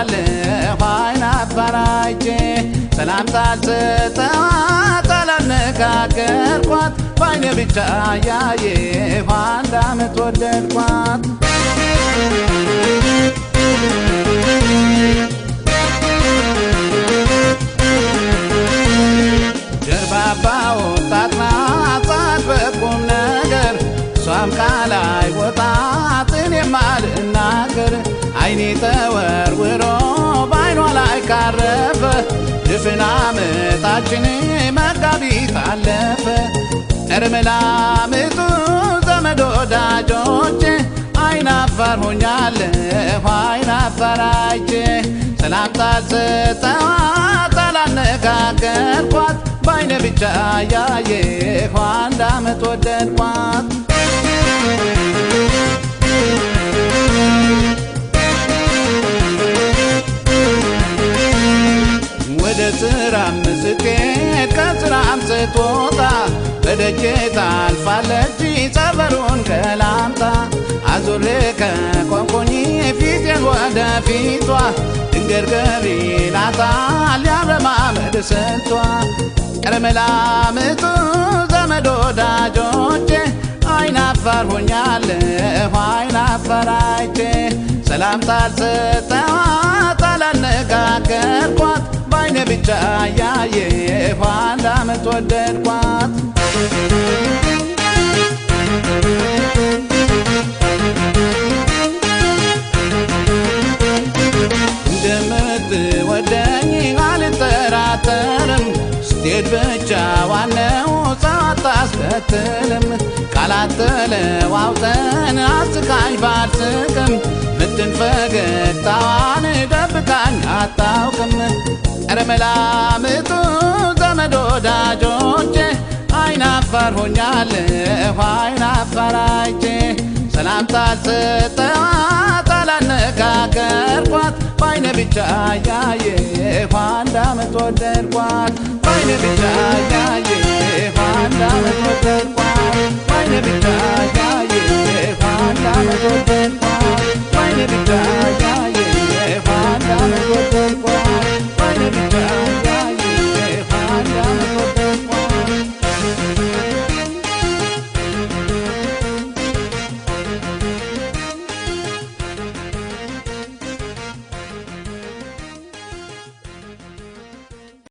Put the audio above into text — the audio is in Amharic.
ሆኛለሁ አይን አፋራጄ ሰላምታ አልሰጠኋት አላነጋገርኳት በዓይኔ ብቻ ያየሁ አንድ ዓመት ወደድኳት ጀርባባ ወጣት ናት በቁም ነገር እሷም ቃል አይወጣት እኔም አልናገር ዓይኔ ተወርውሮ በዓይኗ ላይ ካረፈ ድፍን ዓመታችን መጋቢት አለፈ ኧረ መላምቱ ዘመድ ወዳጆቼ አይን አፋር ሆኛለሁ አይን አፋራጄ ሰላምታ አልሰጠኋት አላነጋገርኳት በዓይኔ ብቻ ያየሁ አንድ ዓመት ወደድኳት ወደ ስራም ስትሄድ ከስራም ስትወጣ በደጄ ታልፋለች ሰፈሩን ገላምጣ አዙሬ ከቆምኩኝ ፊቴን ወደ ፊቷ ድንገርገር ይላታል ያረማመድ ስንቷ ኧረ መላምቱ ዘመድ ወዳጆቼ አይን አፋር ሆኛለሁ አይን አፋራጄ ሰላምታ አልሰጠኋት አላነጋገርኳት በዓይኔ ብቻ ያየሁ አንድ ዓመት ወደድኳት እንደምትወደኝ አልጠራጠርም ስትሄድ ብቻዋን ነው ሰው አታስከትልም ቃላት ተለዋውጠን አስቃኝ ባልስቅም ምትን ፈገግታዋን ደብቃኝ አታውቅም ኧረ መላምቱ ዘመድ ወዳጆቼ አይን አፋር ሆኛለሁ አይን አፋራጄ ሰላምታ አልሰጠኋት አላነጋገርኳት በዓይኔ ብቻ ያየሁ አንድ ዓመት ወደድኳት በዓይኔ ብቻ ያየሁ አንድ ዓመት ወደድኳት በዓይኔ ብቻ ያየሁ አንድ ዓመት ወደድኳት በዓይኔ ብቻ ያየሁ አንድ ዓመት ወደድኳት በዓይኔ ብቻ